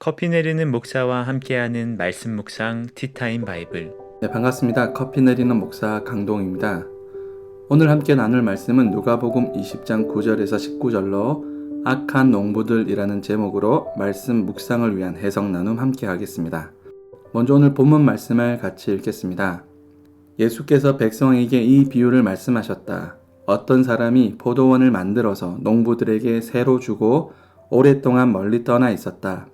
커피 내리는 목사와 함께하는 말씀 묵상 티타임 바이블. 네, 반갑습니다. 커피 내리는 목사 강동입니다. 오늘 함께 나눌 말씀은 누가복음 20장 9절에서 19절로 악한 농부들이라는 제목으로 말씀 묵상을 위한 해석 나눔 함께 하겠습니다. 먼저 오늘 본문 말씀을 같이 읽겠습니다. 예수께서 백성에게 이 비유를 말씀하셨다. 어떤 사람이 포도원을 만들어서 농부들에게 새로 주고 오랫동안 멀리 떠나 있었다.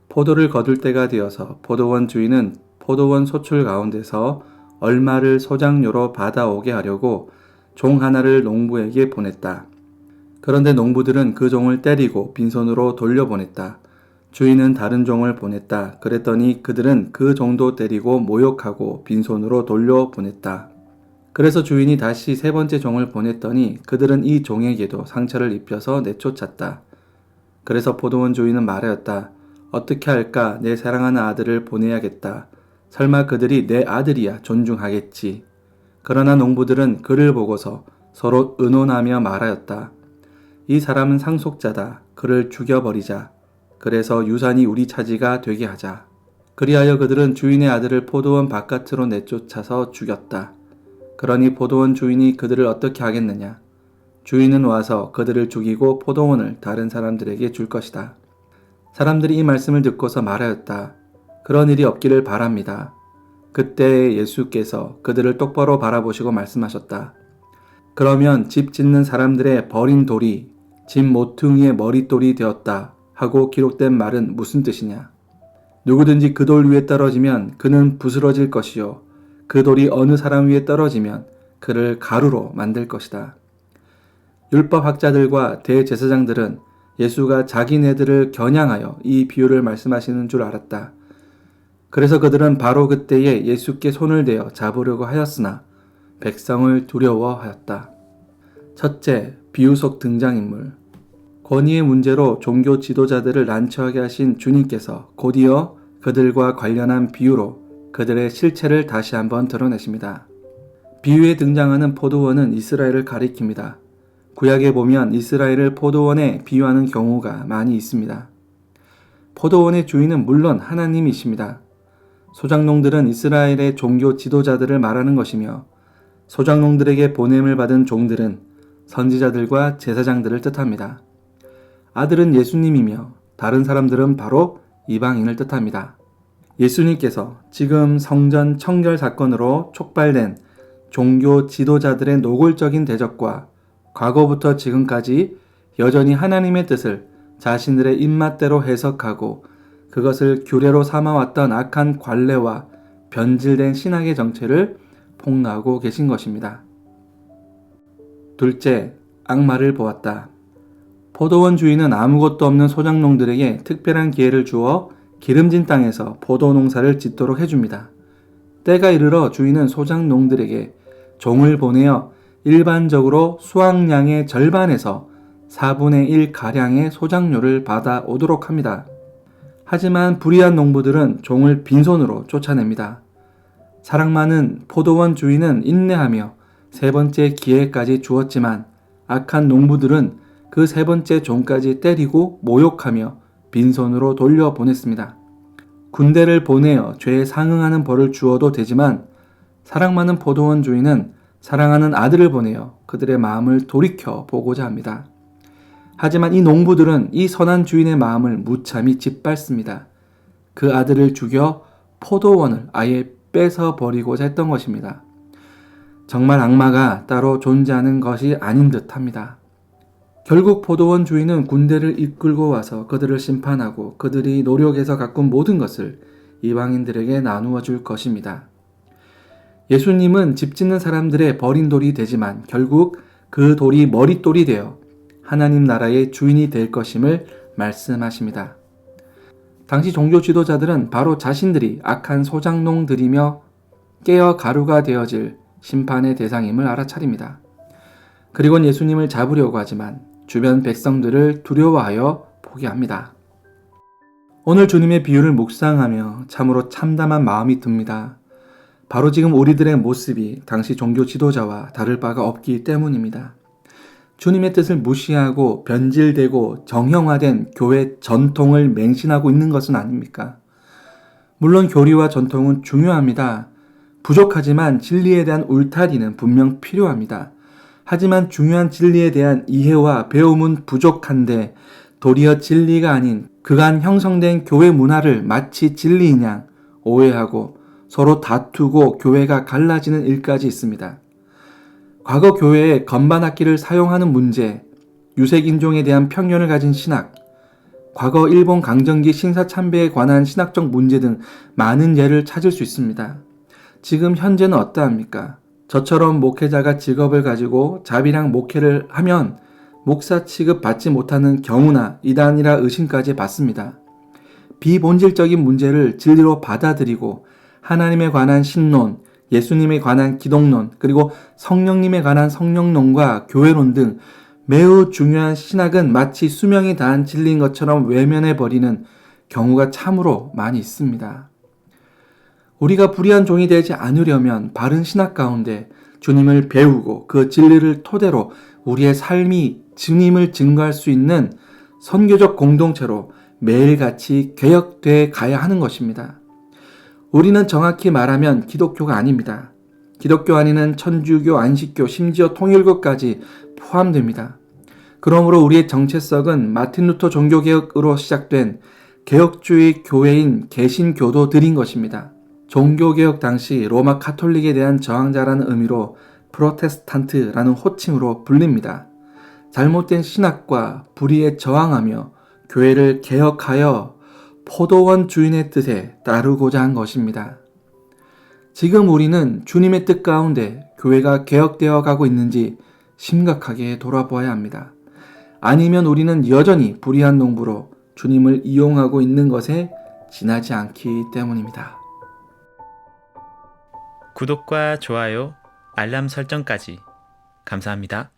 포도를 거둘 때가 되어서 포도원 주인은 포도원 소출 가운데서 얼마를 소장료로 받아오게 하려고 종 하나를 농부에게 보냈다. 그런데 농부들은 그 종을 때리고 빈손으로 돌려보냈다. 주인은 다른 종을 보냈다. 그랬더니 그들은 그 종도 때리고 모욕하고 빈손으로 돌려보냈다. 그래서 주인이 다시 세 번째 종을 보냈더니 그들은 이 종에게도 상처를 입혀서 내쫓았다. 그래서 포도원 주인은 말하였다. 어떻게 할까? 내 사랑하는 아들을 보내야겠다. 설마 그들이 내 아들이야 존중하겠지. 그러나 농부들은 그를 보고서 서로 의논하며 말하였다. 이 사람은 상속자다. 그를 죽여버리자. 그래서 유산이 우리 차지가 되게 하자. 그리하여 그들은 주인의 아들을 포도원 바깥으로 내쫓아서 죽였다. 그러니 포도원 주인이 그들을 어떻게 하겠느냐? 주인은 와서 그들을 죽이고 포도원을 다른 사람들에게 줄 것이다. 사람들이 이 말씀을 듣고서 말하였다. 그런 일이 없기를 바랍니다. 그때 예수께서 그들을 똑바로 바라보시고 말씀하셨다. 그러면 집 짓는 사람들의 버린 돌이 집 모퉁이의 머릿돌이 되었다 하고 기록된 말은 무슨 뜻이냐? 누구든지 그 돌 위에 떨어지면 그는 부스러질 것이요. 그 돌이 어느 사람 위에 떨어지면 그를 가루로 만들 것이다. 율법학자들과 대제사장들은 예수가 자기네들을 겨냥하여 이 비유를 말씀하시는 줄 알았다. 그래서 그들은 바로 그때에 예수께 손을 대어 잡으려고 하였으나 백성을 두려워하였다. 첫째, 비유 속 등장인물. 권위의 문제로 종교 지도자들을 난처하게 하신 주님께서 곧이어 그들과 관련한 비유로 그들의 실체를 다시 한번 드러내십니다. 비유에 등장하는 포도원은 이스라엘을 가리킵니다. 구약에 보면 이스라엘을 포도원에 비유하는 경우가 많이 있습니다. 포도원의 주인은 물론 하나님이십니다. 소작농들은 이스라엘의 종교 지도자들을 말하는 것이며 소작농들에게 보냄을 받은 종들은 선지자들과 제사장들을 뜻합니다. 아들은 예수님이며 다른 사람들은 바로 이방인을 뜻합니다. 예수님께서 지금 성전 청결 사건으로 촉발된 종교 지도자들의 노골적인 대적과 과거부터 지금까지 여전히 하나님의 뜻을 자신들의 입맛대로 해석하고 그것을 규례로 삼아왔던 악한 관례와 변질된 신학의 정체를 폭로하고 계신 것입니다. 둘째, 악마를 보았다. 포도원 주인은 아무것도 없는 소작농들에게 특별한 기회를 주어 기름진 땅에서 포도 농사를 짓도록 해줍니다. 때가 이르러 주인은 소작농들에게 종을 보내어 일반적으로 수확량의 절반에서 4분의 1 가량의 소작료를 받아오도록 합니다. 하지만 불의한 농부들은 종을 빈손으로 쫓아냅니다. 사랑 많은 포도원 주인은 인내하며 세 번째 기회까지 주었지만 악한 농부들은 그 세 번째 종까지 때리고 모욕하며 빈손으로 돌려보냈습니다. 군대를 보내어 죄에 상응하는 벌을 주어도 되지만 사랑 많은 포도원 주인은 사랑하는 아들을 보내어 그들의 마음을 돌이켜 보고자 합니다. 하지만 이 농부들은 이 선한 주인의 마음을 무참히 짓밟습니다. 그 아들을 죽여 포도원을 아예 뺏어버리고자 했던 것입니다. 정말 악마가 따로 존재하는 것이 아닌 듯 합니다. 결국 포도원 주인은 군대를 이끌고 와서 그들을 심판하고 그들이 노력해서 가꾼 모든 것을 이방인들에게 나누어 줄 것입니다. 예수님은 집 짓는 사람들의 버린 돌이 되지만 결국 그 돌이 머릿돌이 되어 하나님 나라의 주인이 될 것임을 말씀하십니다. 당시 종교 지도자들은 바로 자신들이 악한 소작농들이며 깨어 가루가 되어질 심판의 대상임을 알아차립니다. 그리고는 예수님을 잡으려고 하지만 주변 백성들을 두려워하여 포기합니다. 오늘 주님의 비유를 묵상하며 참으로 참담한 마음이 듭니다. 바로 지금 우리들의 모습이 당시 종교 지도자와 다를 바가 없기 때문입니다. 주님의 뜻을 무시하고 변질되고 정형화된 교회 전통을 맹신하고 있는 것은 아닙니까? 물론 교리와 전통은 중요합니다. 부족하지만 진리에 대한 울타리는 분명 필요합니다. 하지만 중요한 진리에 대한 이해와 배움은 부족한데 도리어 진리가 아닌 그간 형성된 교회 문화를 마치 진리인 양 오해하고 서로 다투고 교회가 갈라지는 일까지 있습니다. 과거 교회의 건반 악기를 사용하는 문제, 유색인종에 대한 편견을 가진 신학, 과거 일본 강점기 신사참배에 관한 신학적 문제 등 많은 예를 찾을 수 있습니다. 지금 현재는 어떠합니까? 저처럼 목회자가 직업을 가지고 자비랑 목회를 하면 목사 취급 받지 못하는 경우나 이단이라 의심까지 받습니다. 비본질적인 문제를 진리로 받아들이고 하나님에 관한 신론, 예수님에 관한 기독론, 그리고 성령님에 관한 성령론과 교회론 등 매우 중요한 신학은 마치 수명이 다한 진리인 것처럼 외면해버리는 경우가 참으로 많이 있습니다. 우리가 불의한 종이 되지 않으려면 바른 신학 가운데 주님을 배우고 그 진리를 토대로 우리의 삶이 주님을 증거할 수 있는 선교적 공동체로 매일같이 개혁되어 가야 하는 것입니다. 우리는 정확히 말하면 기독교가 아닙니다. 기독교 안에는 천주교, 안식교, 심지어 통일교까지 포함됩니다. 그러므로 우리의 정체성은 마틴 루터 종교개혁으로 시작된 개혁주의 교회인 개신교도들인 것입니다. 종교개혁 당시 로마 카톨릭에 대한 저항자라는 의미로 프로테스탄트라는 호칭으로 불립니다. 잘못된 신학과 불의에 저항하며 교회를 개혁하여 포도원 주인의 뜻에 따르고자 한 것입니다. 지금 우리는 주님의 뜻 가운데 교회가 개혁되어 가고 있는지 심각하게 돌아보아야 합니다. 아니면 우리는 여전히 불의한 농부로 주님을 이용하고 있는 것에 지나지 않기 때문입니다. 구독과 좋아요, 알람 설정까지 감사합니다.